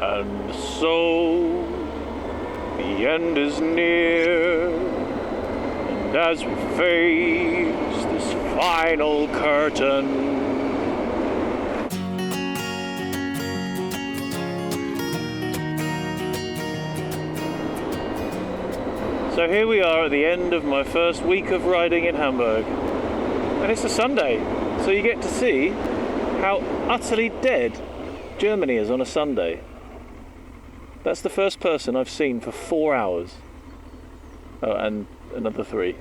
And so the end is near, and as we face this final curtain, so here we are at the end of my first week of riding in Hamburg, and it's a Sunday, so you get to see how utterly dead Germany is on a Sunday. That's the first person I've seen for 4 hours. Oh, and another 3.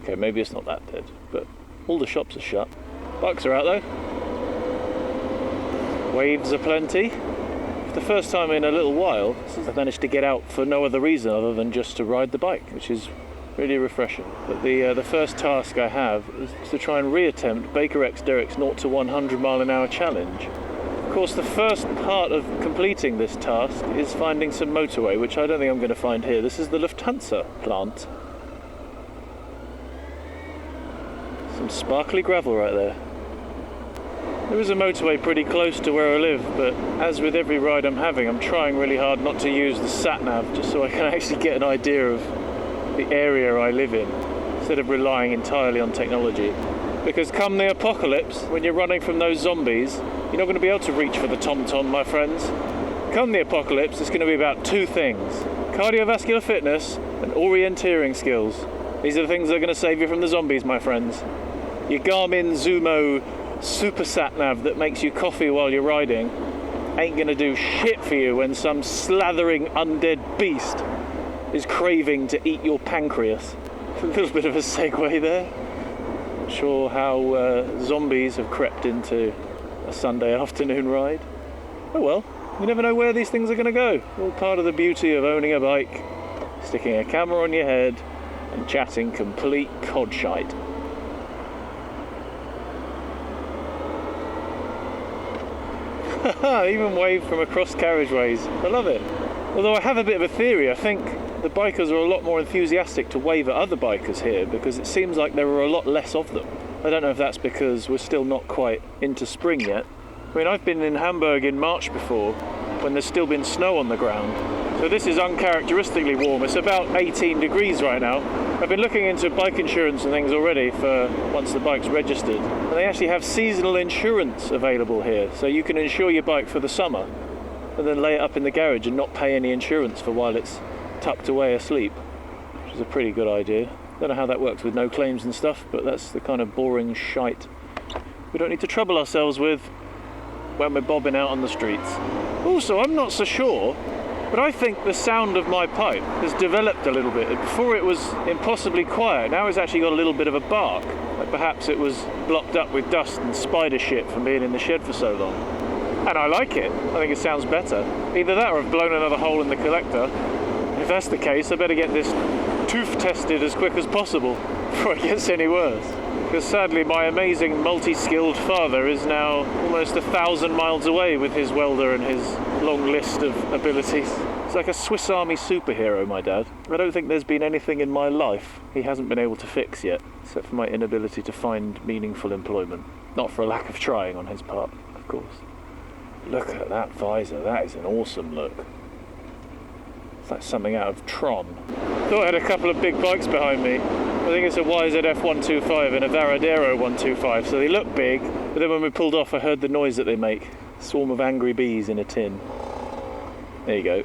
Okay, maybe it's not that dead, but all the shops are shut. Bikes are out though. Waves are plenty. For the first time in a little while, I've managed to get out for no other reason other than just to ride the bike, which is really refreshing. But the first task I have is to try and reattempt Baker X Derek's 0 to 100 mile an hour challenge. Of course, the first part of completing this task is finding some motorway, which I don't think I'm going to find here. This is the Lufthansa plant. Some sparkly gravel right there. There is a motorway pretty close to where I live, but as with every ride I'm having, I'm trying really hard not to use the sat-nav, just so I can actually get an idea of the area I live in, instead of relying entirely on technology. Because come the apocalypse, when you're running from those zombies, you're not going to be able to reach for the TomTom, my friends. Come the apocalypse, it's going to be about 2 things: cardiovascular fitness and orienteering skills. These are the things that are going to save you from the zombies, my friends. Your Garmin Zumo super sat-nav that makes you coffee while you're riding ain't going to do shit for you when some slathering undead beast is craving to eat your pancreas. A little bit of a segue there. Not sure how zombies have crept into a Sunday afternoon ride. Oh well, you never know where these things are going to go. All part of the beauty of owning a bike, sticking a camera on your head and chatting complete cod shite. Even wave from across carriageways. I love it. Although I have a bit of a theory. I think the bikers are a lot more enthusiastic to wave at other bikers here because it seems like there are a lot less of them. I don't know if that's because we're still not quite into spring yet. I mean, I've been in Hamburg in March before when there's still been snow on the ground. So this is uncharacteristically warm. It's about 18 degrees right now. I've been looking into bike insurance and things already for once the bike's registered. And they actually have seasonal insurance available here. So you can insure your bike for the summer and then lay it up in the garage and not pay any insurance for while it's tucked away asleep, which is a pretty good idea. Don't know how that works with no claims and stuff, but that's the kind of boring shite we don't need to trouble ourselves with when we're bobbing out on the streets. Also, I'm not so sure, but I think the sound of my pipe has developed a little bit. Before it was impossibly quiet, now it's actually got a little bit of a bark. Like perhaps it was blocked up with dust and spider shit from being in the shed for so long. And I like it. I think it sounds better. Either that or I've blown another hole in the collector. If that's the case, I better get this tooth tested as quick as possible before it gets any worse. Because sadly my amazing multi-skilled father is now almost 1,000 miles away with his welder and his long list of abilities. He's like a Swiss Army superhero, my dad. I don't think there's been anything in my life he hasn't been able to fix yet, except for my inability to find meaningful employment. Not for a lack of trying on his part, of course. Look at that visor, that is an awesome look. It's like something out of Tron. Thought I had a couple of big bikes behind me. I think it's a YZF 125 and a Varadero 125, so they look big, but then when we pulled off I heard the noise that they make. A swarm of angry bees in a tin. There you go.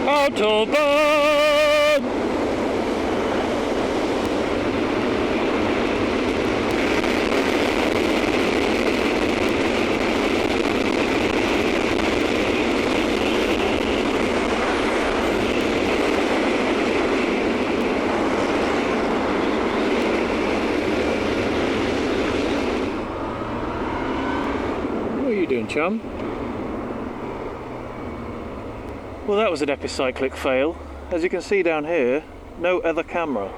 Autobahn! Doing, chum? Well, that was an epicyclic fail. As you can see down here, no other camera.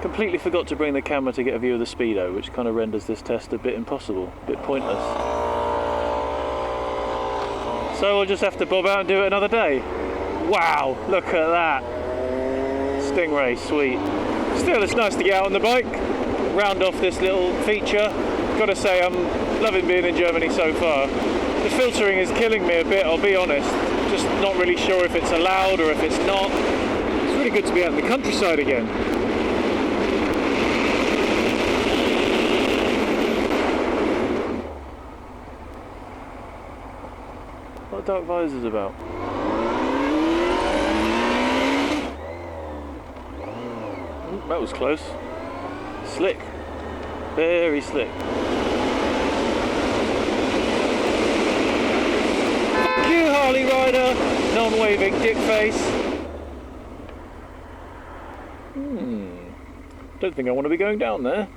Completely forgot to bring the camera to get a view of the speedo, which kind of renders this test a bit impossible, a bit pointless. So we'll just have to bob out and do it another day. Wow, look at that. Stingray, sweet. Still, it's nice to get out on the bike, round off this little feature. Gotta say, I'm loving being in Germany so far. The filtering is killing me a bit, I'll be honest. Just not really sure if it's allowed or if it's not. It's really good to be out in the countryside again. What are dark visors about? Ooh, that was close. Slick. Very slick. Fuck you, Harley rider! Non-waving dick face. Don't think I want to be going down there.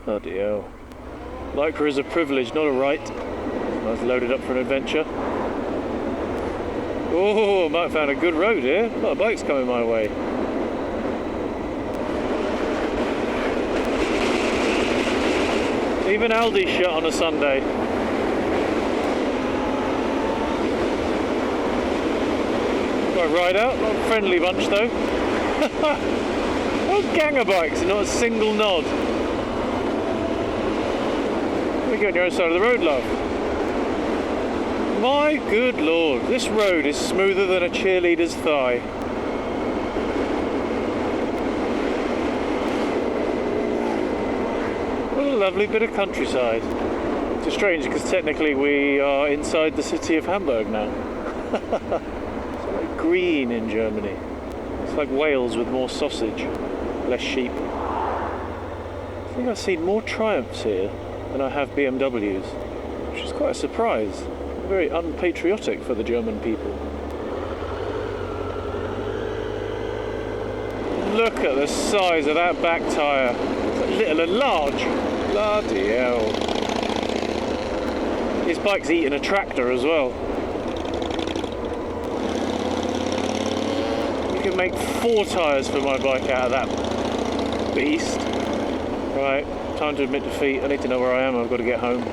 Bloody hell. Lycra is a privilege, not a right. I was loaded up for an adventure. Oh, I might have found a good road here. A lot of bikes coming my way. Even Aldi's shut on a Sunday. Got a rideout, not a friendly bunch though. Whole gang of bikes and not a single nod. You're on your own side of the road, love. My good lord, this road is smoother than a cheerleader's thigh. What a lovely bit of countryside. It's strange because technically we are inside the city of Hamburg now. It's like green in Germany. It's like Wales with more sausage, less sheep. I think I've seen more Triumphs here than I have BMWs, which is quite a surprise. Very unpatriotic for the German people. Look at the size of that back tyre. Little and large. Bloody hell. This bike's eating a tractor as well. You can make 4 tyres for my bike out of that beast. Right. Time to admit defeat. I need to know where I am. I've got to get home.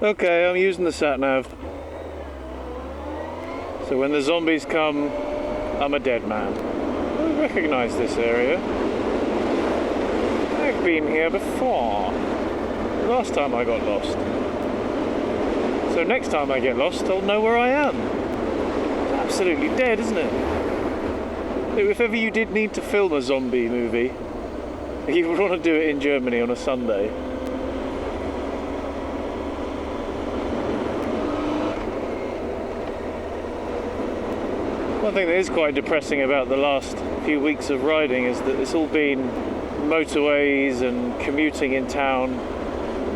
Okay, I'm using the sat-nav. So when the zombies come, I'm a dead man. I recognise this area. I've been here before. Last time I got lost. So next time I get lost, I'll know where I am. It's absolutely dead, isn't it? If ever you did need to film a zombie movie, you would want to do it in Germany on a Sunday. One thing that is quite depressing about the last few weeks of riding is that it's all been motorways and commuting in town.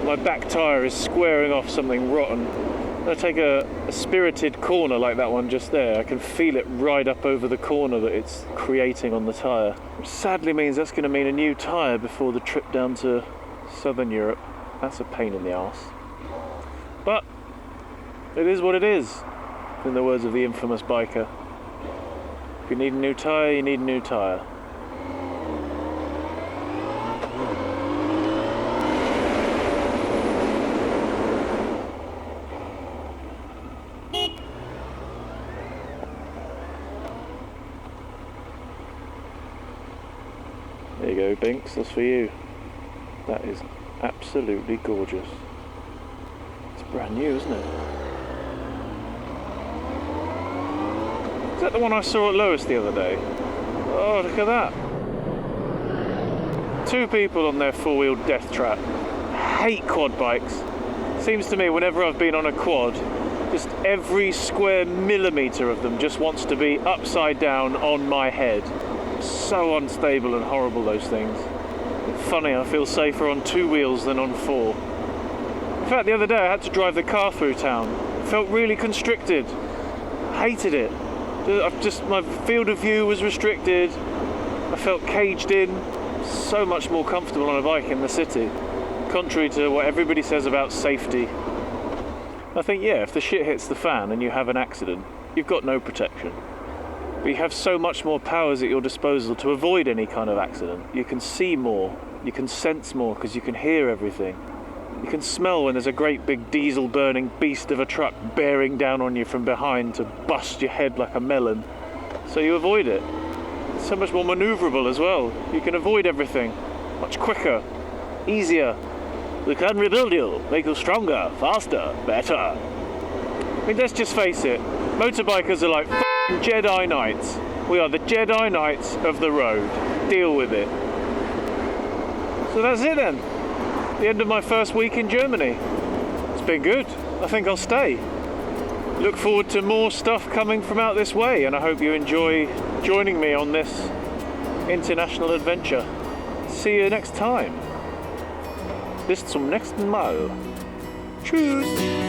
My back tyre is squaring off something rotten. When I take a spirited corner like that one just there, I can feel it ride up over the corner that it's creating on the tyre. Which sadly means that's going to mean a new tyre before the trip down to southern Europe. That's a pain in the arse. But it is what it is, in the words of the infamous biker. If you need a new tyre, you need a new tyre. There you go, Binks, that's for you. That is absolutely gorgeous. It's brand new, isn't it? Is that the one I saw at Lois the other day? Oh, look at that. 2 people on their 4-wheel death trap. Hate quad bikes. Seems to me whenever I've been on a quad, just every square millimetre of them just wants to be upside down on my head. So unstable and horrible, those things. Funny, I feel safer on 2 wheels than on 4. In fact, the other day I had to drive the car through town. Felt really constricted. Hated it. My field of view was restricted. I felt caged in. So much more comfortable on a bike in the city. Contrary to what everybody says about safety. I think, yeah, if the shit hits the fan and you have an accident, you've got no protection. But you have so much more powers at your disposal to avoid any kind of accident. You can see more, you can sense more because you can hear everything. You can smell when there's a great big diesel burning beast of a truck bearing down on you from behind to bust your head like a melon. So you avoid it. It's so much more manoeuvrable as well. You can avoid everything much quicker, easier. We can rebuild you, make you stronger, faster, better. I mean, let's just face it, motorbikers are like f***ing Jedi Knights. We are the Jedi Knights of the road. Deal with it. So that's it then. The end of my first week in Germany. It's been good. I think I'll stay. Look forward to more stuff coming from out this way, and I hope you enjoy joining me on this international adventure. See you next time. Bis zum nächsten Mal. Tschüss.